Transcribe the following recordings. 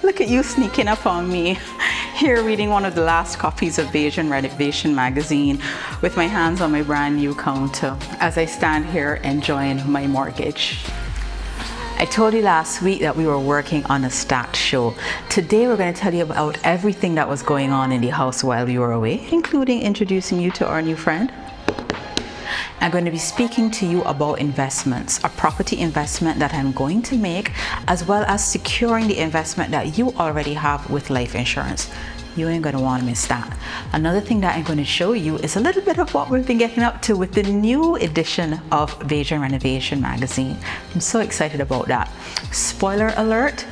Look at you sneaking up on me. Here reading one of the last copies of Bajan Renovation Magazine with my hands on my brand new counter as I stand here enjoying my mortgage. I told you last week that we were working on a stacked show. Today we're going to tell you about everything that was going on in the house while we were away, including introducing you to our new friend. I'm going to be speaking to you about investments, a property investment that I'm going to make, as well as securing the investment that you already have with life insurance. You ain't going to want to miss that. Another thing that I'm going to show you is a little bit of what we've been getting up to with the new edition of Bajan Renovation Magazine. I'm so excited about that. Spoiler alert,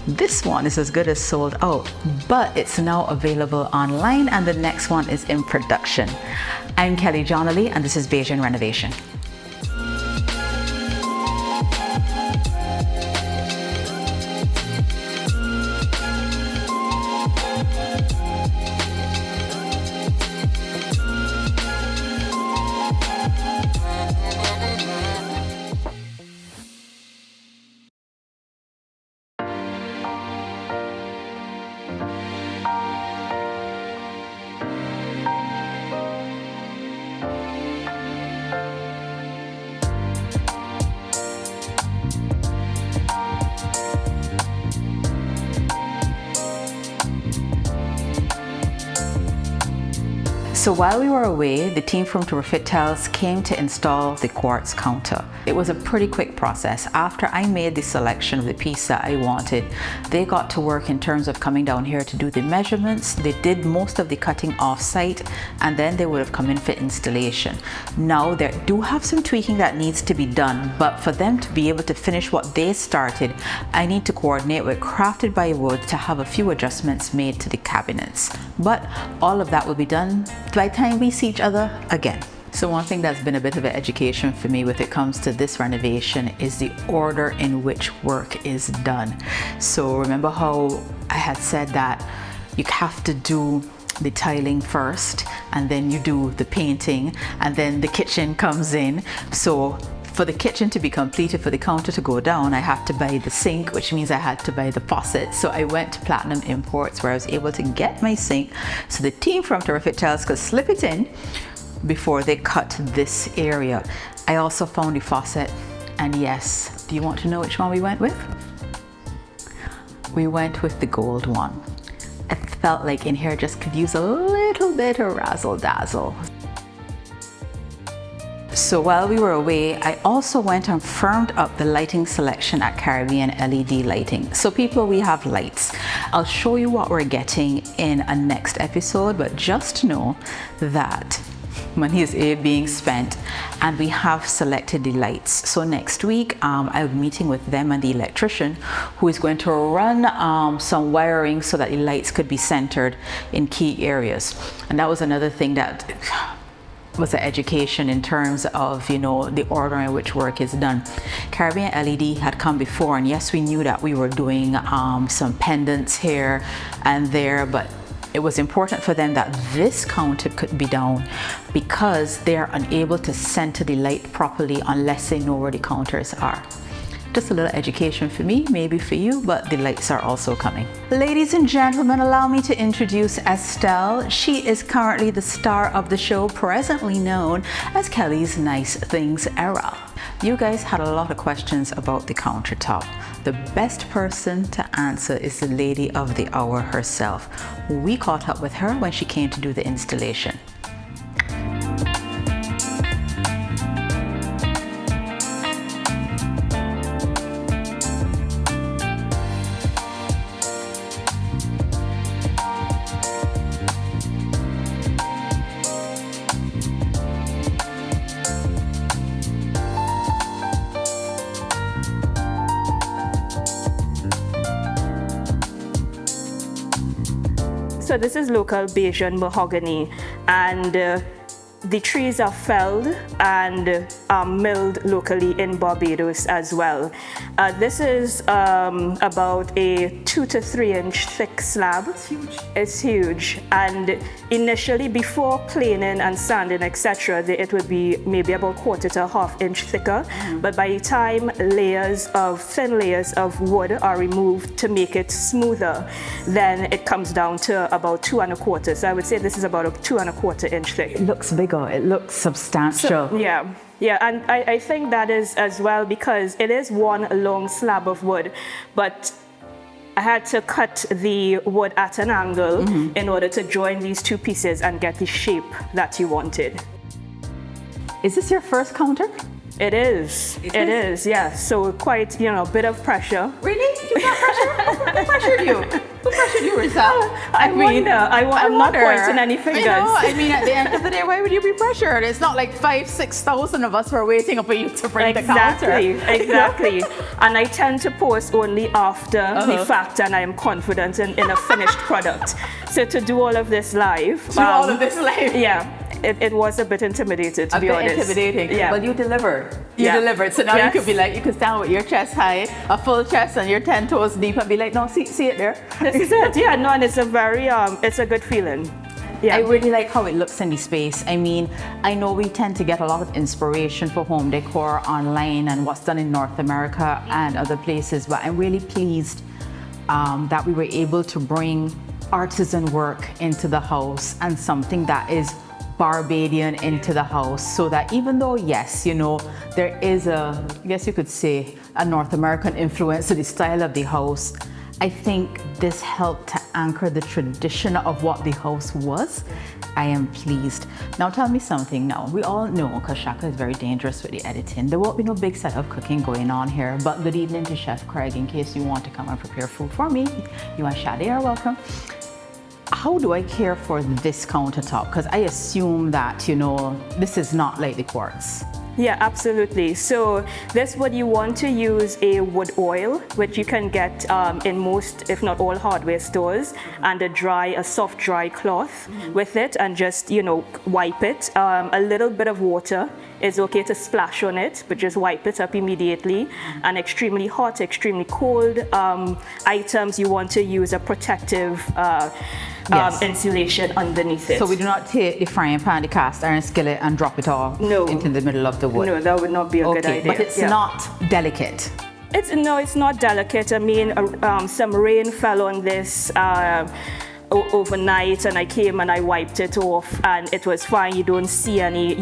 this one is as good as sold out, but it's now available online and the next one is in production. I'm Kelly Johnley and this is Bajan Renovation. So while we were away, the team from Refit Tiles came to install the quartz counter. It was a pretty quick process. After I made the selection of the piece that I wanted, they got to work in terms of coming down here to do the measurements. They did most of the cutting off site and then they would have come in for installation. Now they do have some tweaking that needs to be done, but for them to be able to finish what they started, I need to coordinate with Crafted by Wood to have a few adjustments made to the cabinets. But all of that will be done by the time we see each other again. So one thing that's been a bit of an education for me when it comes to this renovation is the order in which work is done. So remember how I had said that you have to do the tiling first and then you do the painting and then the kitchen comes in. So for the kitchen to be completed, for the counter to go down, I had to buy the sink, which means I had to buy the faucet. So I went to Platinum Imports where I was able to get my sink so the team from Refit Tiles could slip it in before they cut this area. I also found the faucet, and yes, do you want to know which one we went with? We went with the gold one. I felt like in here just could use a little bit of razzle dazzle. So while we were away, I also went and firmed up the lighting selection at Caribbean LED Lighting. So people, we have lights. I'll show you what we're getting in a next episode, but just know that money is being spent and we have selected the lights. So next week I'll be meeting with them and the electrician who is going to run some wiring so that the lights could be centered in key areas. And that was another thing that was an education in terms of, you know, the order in which work is done. Caribbean LED had come before, and yes, we knew that we were doing some pendants here and there, but it was important for them that this counter could be down because they are unable to center the light properly unless they know where the counters are. Just a little education for me, maybe for you, but the lights are also coming. Ladies and gentlemen, allow me to introduce Estelle. She is currently the star of the show, presently known as Kelly's Nice Things Era. You guys had a lot of questions about the countertop. The best person to answer is the lady of the hour herself. We caught up with her when she came to do the installation. So this is local Bajan mahogany, and the trees are felled and milled locally in Barbados as well. This is about a 2 to 3 inch thick slab. It's huge. It's huge. And initially, before planing and sanding, etc., it would be maybe about 1/4 to 1/2 inch thicker. But by the time thin layers of wood are removed to make it smoother, then it comes down to about 2 1/4. So I would say this is about a 2 1/4 inch thick. It looks bigger. It looks substantial. So, yeah, and I think that is as well because it is one long slab of wood, but I had to cut the wood at an angle in order to join these two pieces and get the shape that you wanted. Is this your first counter? It is. It is, yeah. So quite, a bit of pressure. Really? You got pressure? Who pressured you? Who pressured you, Rysel? I'm not pointing any fingers. I mean, at the end of the day, why would you be pressured? It's not like 5,000-6,000 of us were waiting for you to bring the counter. Exactly. And I tend to post only after the fact, and I am confident in a finished product. So to do all of this live. Yeah. It was a bit intimidating, to be honest. Intimidating. Yeah. Well, you delivered. You delivered. So now you could be like, you could stand with your chest high, a full chest, and your 10 toes deep, and be like, no, see it there. This is it. Yeah, no, and it's a very, it's a good feeling. Yeah. I really like how it looks in the space. I mean, I know we tend to get a lot of inspiration for home decor online and what's done in North America and other places, but I'm really pleased that we were able to bring artisan work into the house and something that is Barbadian into the house, so that even though, yes, there is I guess you could say, a North American influence to the style of the house, I think this helped to anchor the tradition of what the house was. I am pleased. Now tell me something now. We all know, because Shaka is very dangerous with the editing, there won't be no big set of cooking going on here, but good evening to Chef Craig, in case you want to come and prepare food for me. You and Shadi are welcome. How do I care for this countertop? Because I assume that, this is not like the quartz. Yeah, absolutely. So this wood, you want to use a wood oil, which you can get in most, if not all, hardware stores, and a soft dry cloth with it, and just, wipe it. A little bit of water is okay to splash on it, but just wipe it up immediately. And extremely hot, extremely cold items, you want to use a protective insulation underneath it. So we do not take the frying pan, the cast iron skillet, and drop it all into the middle of the wood. No, that would not be a good idea. But it's not delicate. It's not delicate. I mean, some rain fell on this overnight, and I came and I wiped it off, and it was fine. You don't see any,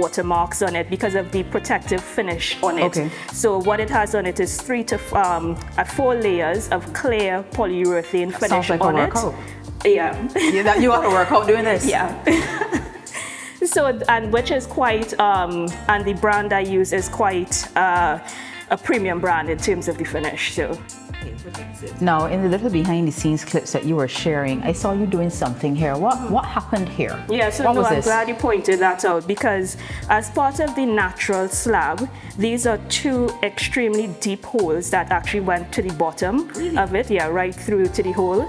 watermarks on it because of the protective finish on it. Okay. So what it has on it is 3 to 4 layers of clear polyurethane finish sounds like on a it. workout. Yeah. You got to work out doing this. Yeah. So, and which is quite, and the brand I use is quite a premium brand in terms of the finish. So. Now, in the little behind the scenes clips that you were sharing, I saw you doing something here. What happened here? Yeah, so I'm glad you pointed that out, because as part of the natural slab, these are 2 extremely deep holes that actually went to the bottom of it, right through to the hole.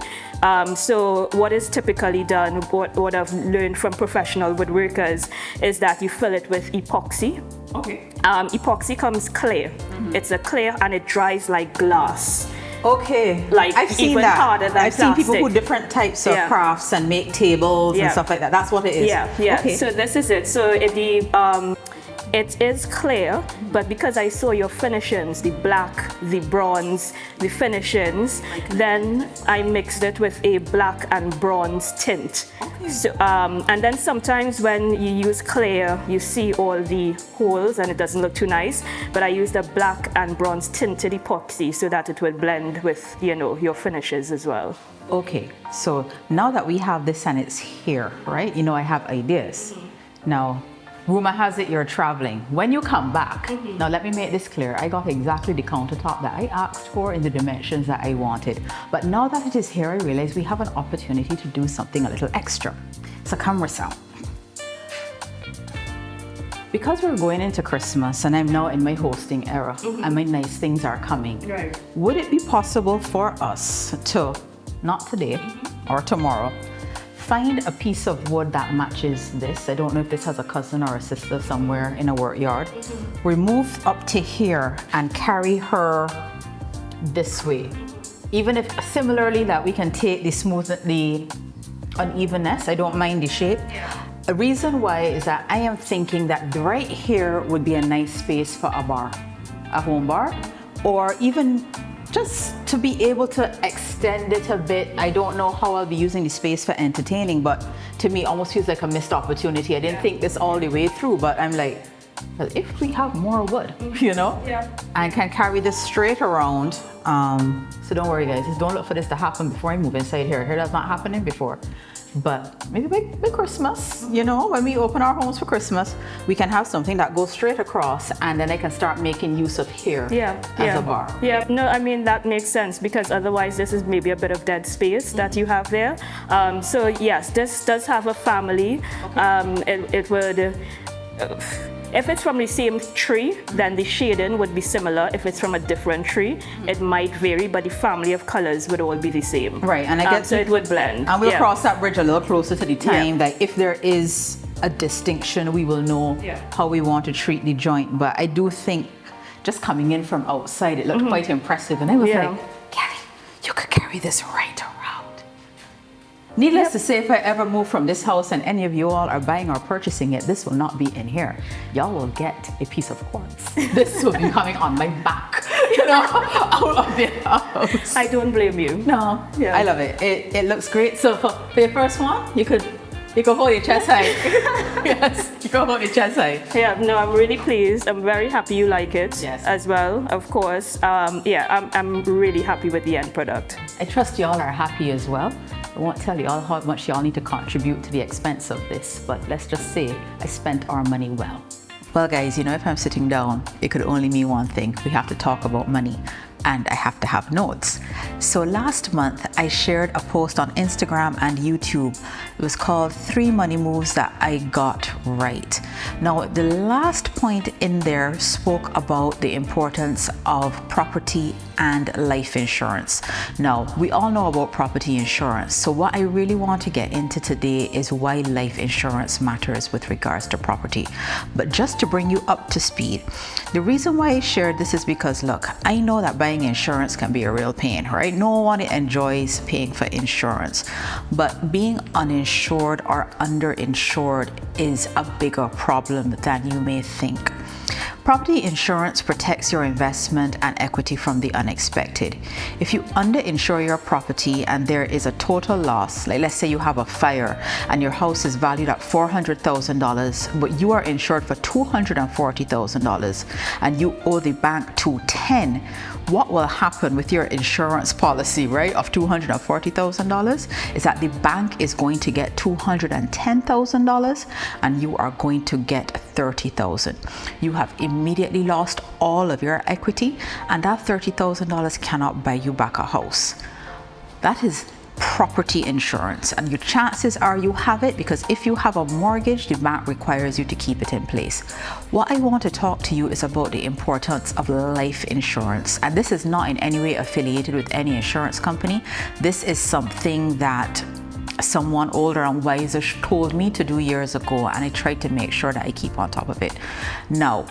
So what is typically done, what I've learned from professional woodworkers, is that you fill it with epoxy. Okay. Epoxy comes clear. It's a clear, and it dries like glass. Okay, like I've seen even that. harder than I've seen people plastic. who do different types of crafts and make tables and stuff like that. That's what it is. Yeah. Okay. So this is it. So it is clear, but because I saw your finishings, the black, the bronze, the finishings, then I mixed it with a black and bronze tint. Okay. So, and then sometimes when you use clear, you see all the holes and it doesn't look too nice, but I used a black and bronze tinted epoxy so that it will blend with, your finishes as well. Okay, so now that we have this and it's here, right? I have ideas. Now, rumor has it you're traveling. When you come back, now let me make this clear. I got exactly the countertop that I asked for in the dimensions that I wanted. But now that it is here, I realize we have an opportunity to do something a little extra. So come, Rysel. Because we're going into Christmas and I'm now in my hosting era and my nice things are coming, would it be possible for us to, not today or tomorrow, find a piece of wood that matches this. I don't know if this has a cousin or a sister somewhere in a work yard. Remove up to here and carry her this way. Even if similarly that we can take the unevenness, I don't mind the shape. The reason why is that I am thinking that right here would be a nice space for a bar, a home bar, or even just to be able to extend it a bit. I don't know how I'll be using the space for entertaining, but to me, it almost feels like a missed opportunity. I didn't think this all the way through, but I'm like, well, if we have more wood, you know, I can carry this straight around. So don't worry, guys. Just don't look for this to happen before I move inside here. Here, that's not happening before. But maybe by Christmas, you know, when we open our homes for Christmas, we can have something that goes straight across, and then I can start making use of here as a bar. Yeah, no, I mean, that makes sense, because otherwise this is maybe a bit of dead space that you have there. So yes, this does have a family. It would... if it's from the same tree, then the shading would be similar. If it's from a different tree, it might vary, but the family of colors would all be the same. Right, and I guess so it would blend. And we'll cross that bridge a little closer to the time, that if there is a distinction, we will know how we want to treat the joint. But I do think just coming in from outside, it looked quite impressive. And I was like, Kelly, you could carry this right around. Needless to say, if I ever move from this house and any of you all are buying or purchasing it, this will not be in here. Y'all will get a piece of quartz. This will be coming on my back, you know, out of the house. I don't blame you. No, I love it. It looks great. So for your first one, you could hold your chest high. Yes, you can hold your chest high. Yeah, no, I'm really pleased. I'm very happy you like it as well, of course. I'm really happy with the end product. I trust y'all are happy as well. I won't tell y'all how much y'all need to contribute to the expense of this, but let's just say I spent our money well. Well, guys, you know, if I'm sitting down, it could only mean one thing. We have to talk about money, and I have to have notes. So last month, I shared a post on Instagram and YouTube. It was called 3 Money Moves That I Got Right. Now, the last point in there spoke about the importance of property and life insurance. Now, we all know about property insurance. So what I really want to get into today is why life insurance matters with regards to property. But just to bring you up to speed, the reason why I shared this is because, look, I know that buying insurance can be a real pain, right? No one enjoys paying for insurance, but being uninsured or underinsured is a bigger problem than you may think. Property insurance protects your investment and equity from the unexpected. If you underinsure your property and there is a total loss, like let's say you have a fire and your house is valued at $400,000, but you are insured for $240,000 and you owe the bank $210,000, what will happen with your insurance policy, right, of $240,000 is that the bank is going to get $210,000 and you are going to get $30,000. You have immediately lost all of your equity, and that $30,000 cannot buy you back a house. That is property insurance, and your chances are you have it, because if you have a mortgage, the bank requires you to keep it in place. What I want to talk to you is about the importance of life insurance, and this is not in any way affiliated with any insurance company. This is something that someone older and wiser told me to do years ago, and I tried to make sure that I keep on top of it. Now,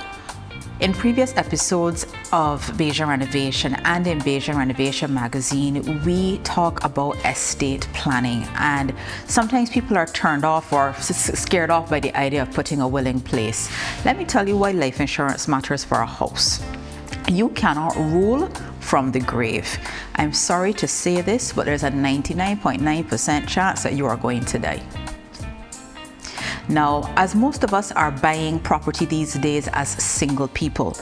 in previous episodes of Bajan Renovation and in Bajan Renovation Magazine, we talk about estate planning, and sometimes people are turned off or scared off by the idea of putting a will in place. Let me tell you why life insurance matters for a house. You cannot rule from the grave. I'm sorry to say this, but there's a 99.9% chance that you are going to die. Now, as most of us are buying property these days as single people,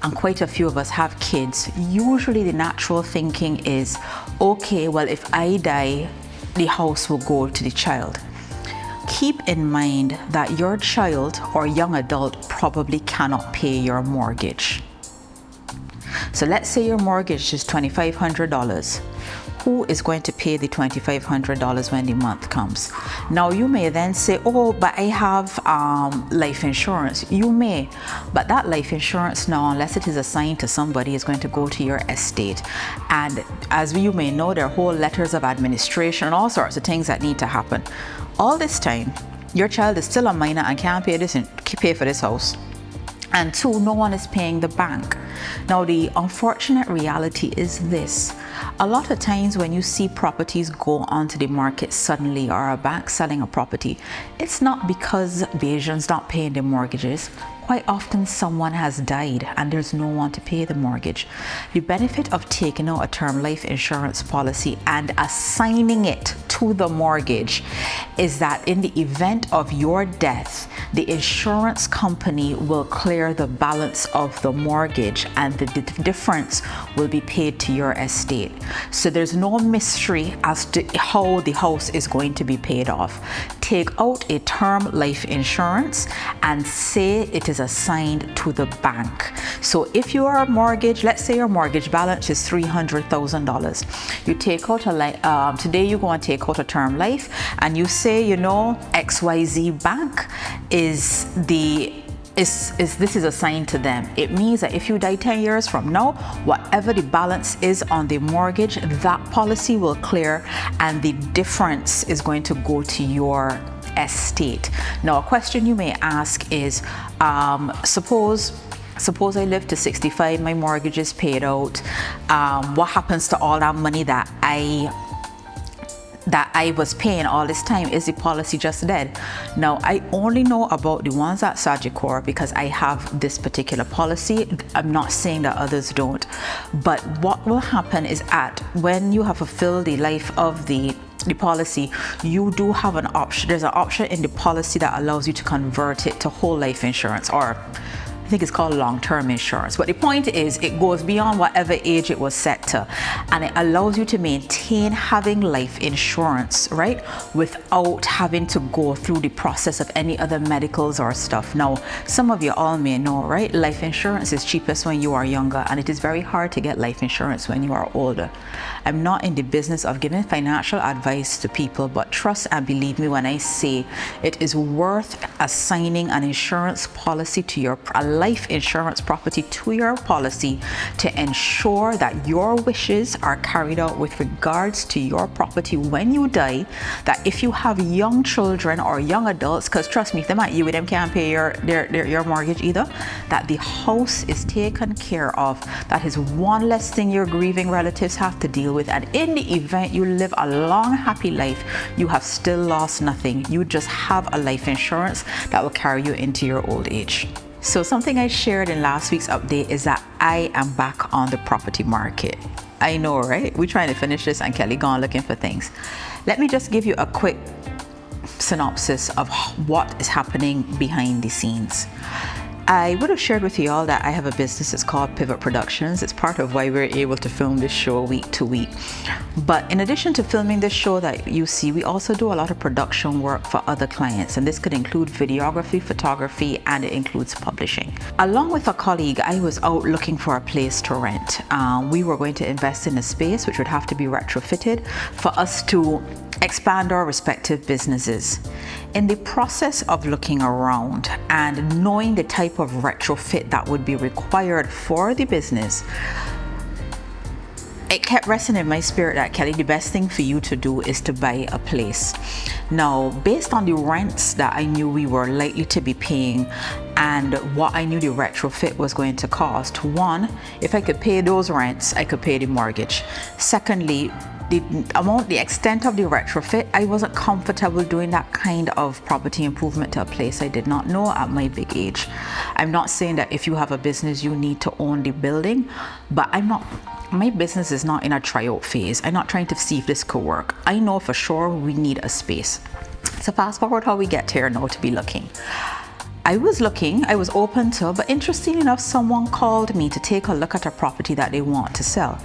and quite a few of us have kids, usually the natural thinking is, okay, well, if I die, the house will go to the child. Keep in mind that your child or young adult probably cannot pay your mortgage. So let's say your mortgage is $2,500. who is going to pay the $2,500 when the month comes? Now you may then say, oh, but I have life insurance. You may, but that life insurance now, unless it is assigned to somebody, is going to go to your estate. And as you may know, there are whole letters of administration and all sorts of things that need to happen. All this time, your child is still a minor and can't pay for this house. And two, no one is paying the bank. Now, the unfortunate reality is this. A lot of times when you see properties go onto the market suddenly, or a bank selling a property, it's not because Bajan's not paying the mortgages. Quite often someone has died and there's no one to pay the mortgage. The benefit of taking out a term life insurance policy and assigning it to the mortgage is that in the event of your death, the insurance company will clear the balance of the mortgage and the difference will be paid to your estate. So there's no mystery as to how the house is going to be paid off. Take out a term life insurance and say it is assigned to the bank. So if your mortgage, let's say your mortgage balance is $300,000, you take out today you go and take out a term life and you say, you know, XYZ bank is this is assigned to them. It means that if you die 10 years from now, whatever the balance is on the mortgage, that policy will clear and the difference is going to go to your estate. Now, a question you may ask is, suppose I live to 65, my mortgage is paid out. What happens to all that money that I was paying all this time? Is the policy just dead? Now, I only know about the ones at Sagicor because I have this particular policy. I'm not saying that others don't, but what will happen is when you have fulfilled the life of the policy, you do have an option. There's an option in the policy that allows you to convert it to whole life insurance, or I think it's called long-term insurance. But the point is, it goes beyond whatever age it was set to, and it allows you to maintain having life insurance, right, without having to go through the process of any other medicals or stuff. Now, some of you all may know, right, life insurance is cheapest when you are younger, and it is very hard to get life insurance when you are older. I'm not in the business of giving financial advice to people, but trust and believe me when I say it is worth assigning an insurance policy to a life insurance property to your policy to ensure that your wishes are carried out with regards to your property when you die. That if you have young children or young adults, because trust me, if them at you with them can't pay your mortgage either, that the house is taken care of. That is one less thing your grieving relatives have to deal with, and in the event you live a long happy life, you have still lost nothing. You just have a life insurance that will carry you into your old age. So something I shared in last week's update is that I am back on the property market. I know, right? We're trying to finish this and Kelly gone looking for things. Let me just give you a quick synopsis of what is happening behind the scenes. I would have shared with you all that I have a business. It's called Pivot Productions. It's part of why we're able to film this show week to week. But in addition to filming this show that you see, we also do a lot of production work for other clients, and this could include videography, photography, and it includes publishing. Along with a colleague, I was out looking for a place to rent. We were going to invest in a space which would have to be retrofitted for us to expand our respective businesses. In the process of looking around and knowing the type of retrofit that would be required for the business, it kept resting in my spirit that, Kelly, the best thing for you to do is to buy a place. Now, based on the rents that I knew we were likely to be paying and what I knew the retrofit was going to cost, one, if I could pay those rents, I could pay the mortgage. Secondly, the extent of the retrofit, I wasn't comfortable doing that kind of property improvement to a place I did not know at my big age. I'm not saying that if you have a business you need to own the building, but my business is not in a tryout phase. I'm not trying to see if this could work. I know for sure we need a space. So fast forward how we get here now to be looking. I was open to, but interesting enough, someone called me to take a look at a property that they want to sell.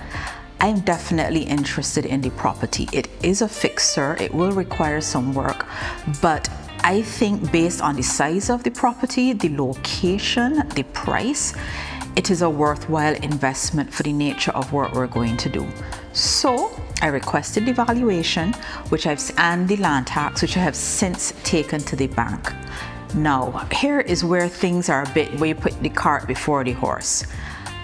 I'm definitely interested in the property. It is a fixer. It will require some work, but I think based on the size of the property, the location, the price, it is a worthwhile investment for the nature of what we're going to do. So I requested the valuation, and the land tax, which I have since taken to the bank. Now, here is where things are a bit where you put the cart before the horse.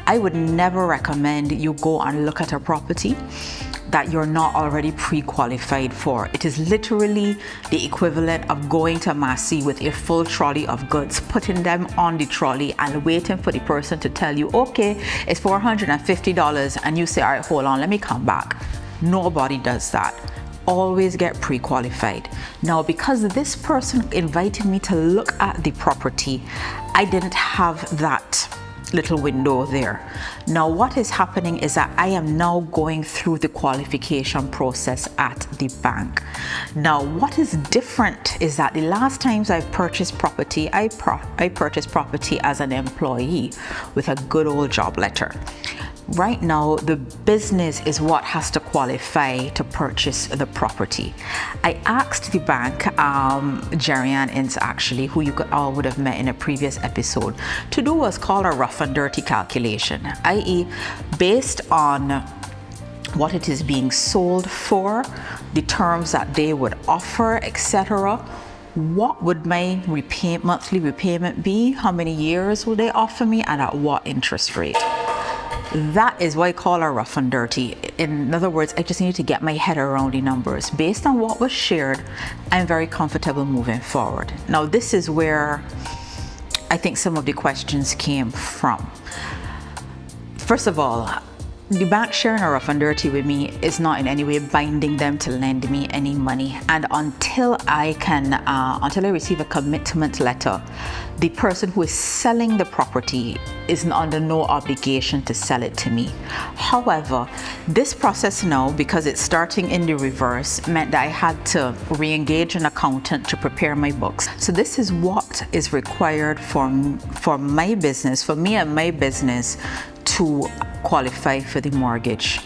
I would never recommend you go and look at a property that you're not already pre-qualified for. It is literally the equivalent of going to Massey with a full trolley of goods, putting them on the trolley and waiting for the person to tell you, okay, it's $450, and you say, all right, hold on, let me come back. Nobody does that. Always get pre-qualified. Now, because this person invited me to look at the property, I didn't have that little window there. Now, what is happening is that I am now going through the qualification process at the bank. Now, what is different is that the last times I've purchased property, I purchased property as an employee with a good old job letter. Right now, the business is what has to qualify to purchase the property. I asked the bank, Jerry-Ann Ince actually, who you all would have met in a previous episode, to do what's called a rough and dirty calculation, i.e. based on what it is being sold for, the terms that they would offer, etc. What would my monthly repayment be? How many years will they offer me, and at what interest rate? That is what I call a rough and dirty. In other words, I just need to get my head around the numbers. Based on what was shared, I'm very comfortable moving forward. Now, this is where I think some of the questions came from. First of all, the bank sharing a rough and dirty with me is not in any way binding them to lend me any money. And until I receive a commitment letter, the person who is selling the property is under no obligation to sell it to me. However, this process now, because it's starting in the reverse, meant that I had to re-engage an accountant to prepare my books. So this is what is required for my business, for me and my business, to qualify for the mortgage.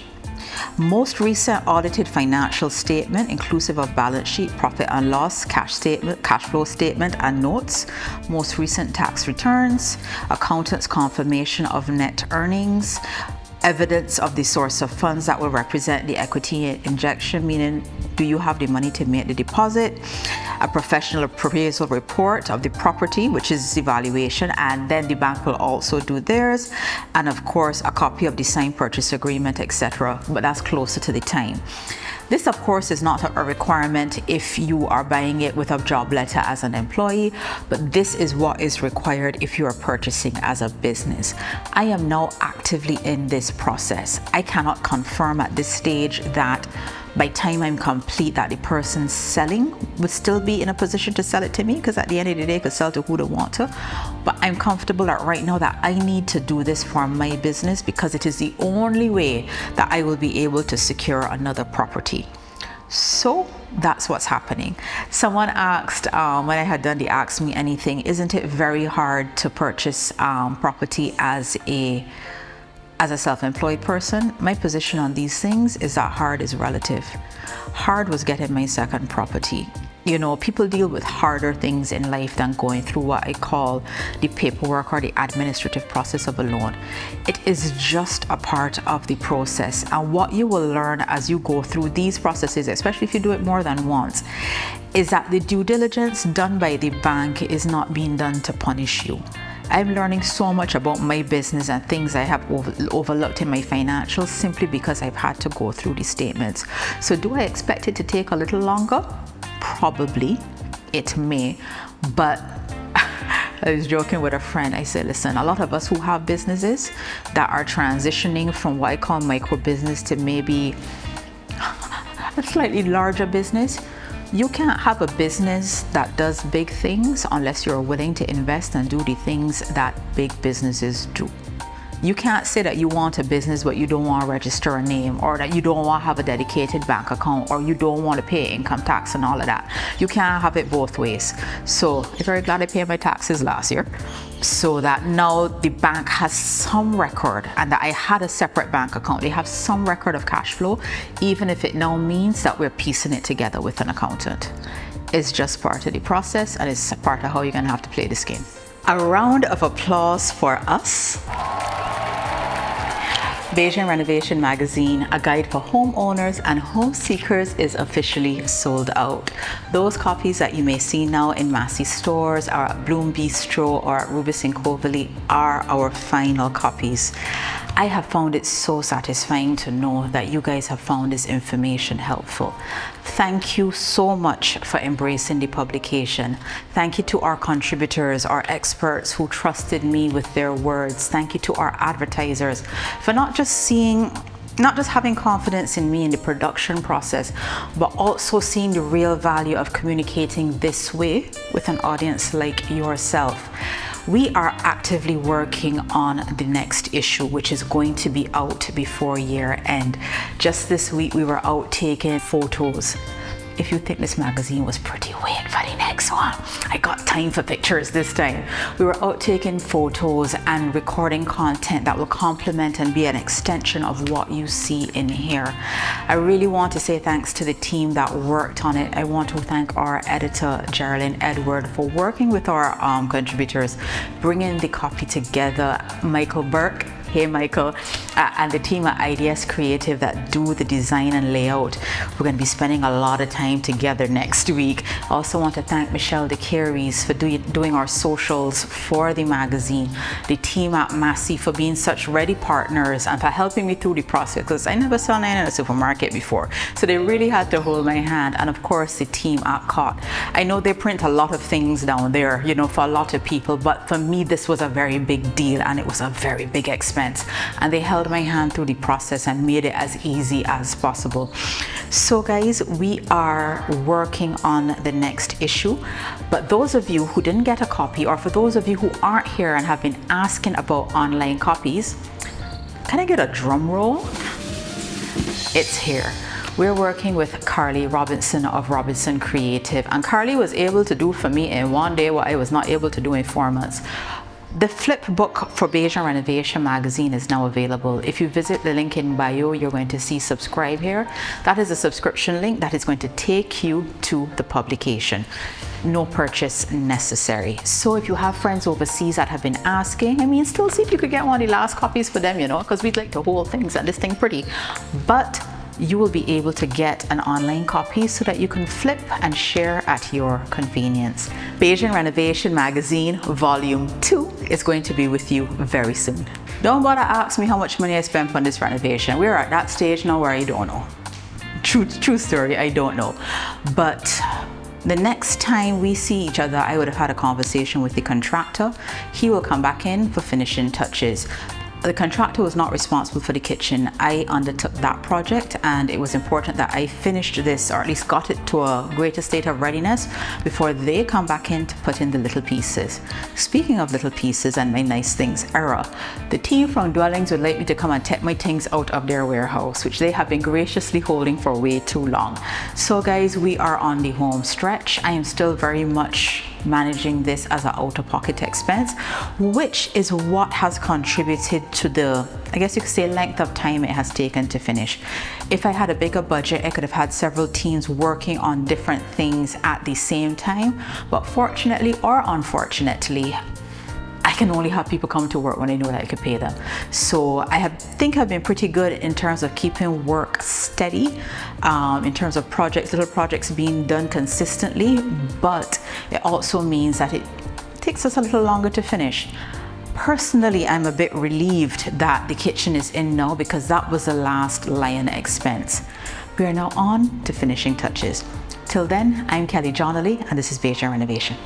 Most recent audited financial statement, inclusive of balance sheet, profit and loss, cash flow statement, and notes. Most recent tax returns, accountant's confirmation of net earnings, evidence of the source of funds that will represent the equity injection, meaning do you have the money to make the deposit, a professional appraisal report of the property, which is the valuation, and then the bank will also do theirs, and of course a copy of the signed purchase agreement, etc. But that's closer to the time. This, of course, is not a requirement if you are buying it with a job letter as an employee, but this is what is required if you are purchasing as a business. I am now actively in this process. I cannot confirm at this stage that by time I'm complete that the person selling would still be in a position to sell it to me, because at the end of the day, I could sell to who they want to. But I'm comfortable that right now that I need to do this for my business, because it is the only way that I will be able to secure another property. So that's what's happening. Someone asked, when I had done the Ask Me Anything, isn't it very hard to purchase property as a self-employed person? My position on these things is that hard is relative. Hard was getting my second property. You know, people deal with harder things in life than going through what I call the paperwork or the administrative process of a loan. It is just a part of the process, and what you will learn as you go through these processes, especially if you do it more than once, is that the due diligence done by the bank is not being done to punish you. I'm learning so much about my business and things I have overlooked in my financials simply because I've had to go through the statements. So do I expect it to take a little longer? Probably. It may. But I was joking with a friend. I said, listen, a lot of us who have businesses that are transitioning from what I call micro business to maybe a slightly larger business, you can't have a business that does big things unless you're willing to invest and do the things that big businesses do. You can't say that you want a business but you don't want to register a name, or that you don't want to have a dedicated bank account, or you don't want to pay income tax and all of that. You can't have it both ways. So I'm very glad I paid my taxes last year, so that now the bank has some record, and that I had a separate bank account. They have some record of cash flow, even if it now means that we're piecing it together with an accountant. It's just part of the process, and it's part of how you're going to have to play this game. A round of applause for us. Bajan Renovation Magazine, a guide for homeowners and home seekers, is officially sold out. Those copies that you may see now in Massey stores or at Bloom Bistro or at Rubis in Coverley are our final copies. I have found it so satisfying to know that you guys have found this information helpful. Thank you so much for embracing the publication. Thank you to our contributors, our experts who trusted me with their words. Thank you to our advertisers for not just having confidence in me in the production process, but also seeing the real value of communicating this way with an audience like yourself. We are actively working on the next issue, which is going to be out before year end. Just this week, we were out taking photos. If you think this magazine was pretty, wait for the next one. I got time for pictures this time. We were out taking photos and recording content that will complement and be an extension of what you see in here. I really want to say thanks to the team that worked on it. I want to thank our editor, Geraldine Edward, for working with our contributors, bringing the copy together. Michael Burke, hey Michael, and the team at IDS Creative that do the design and layout. We're going to be spending a lot of time together next week. I also want to thank Michelle DeCaries for doing our socials for the magazine, the team at Massey for being such ready partners and for helping me through the process, because I never saw none in a supermarket before, so they really had to hold my hand. And of course the team at COT. I know they print a lot of things down there, you know, for a lot of people, but for me this was a very big deal and it was a very big expense, and they held my hand through the process and made it as easy as possible. So guys, we are working on the next issue, but those of you who didn't get a copy, or for those of you who aren't here and have been asking about online copies, can I get a drum roll? It's here. We're working with Carly Robinson of Robinson Creative, and Carly was able to do for me in one day what I was not able to do in 4 months. The flip book for Bajan Renovation Magazine is now available. If you visit the link in bio, you're going to see subscribe here. That is a subscription link that is going to take you to the publication. No purchase necessary. So if you have friends overseas that have been asking, I mean, still see if you could get one of the last copies for them, you know, because we'd like to hold things and this thing pretty. But you will be able to get an online copy so that you can flip and share at your convenience. Bajan Renovation Magazine Volume 2 is going to be with you very soon. Don't bother ask me how much money I spent on this renovation. We're at that stage now where I don't know. True story, I don't know. But the next time we see each other, I would have had a conversation with the contractor. He will come back in for finishing touches. The contractor was not responsible for the kitchen. I undertook that project, and it was important that I finished this, or at least got it to a greater state of readiness before they come back in to put in the little pieces. Speaking of little pieces and my nice things era, the team from Dwellings would like me to come and take my things out of their warehouse, which they have been graciously holding for way too long. So guys, we are on the home stretch. I am still very much managing this as an out-of-pocket expense, which is what has contributed to the, I guess you could say, length of time it has taken to finish. If I had a bigger budget, I could have had several teams working on different things at the same time, but fortunately or unfortunately, I can only have people come to work when I know that I could pay them. So I think I've been pretty good in terms of keeping work steady, in terms of little projects being done consistently, but it also means that it takes us a little longer to finish. Personally, I'm a bit relieved that the kitchen is in now, because that was the last lion expense. We are now on to finishing touches. Till then, I'm Kelly Johnley, and this is Bajan Renovation.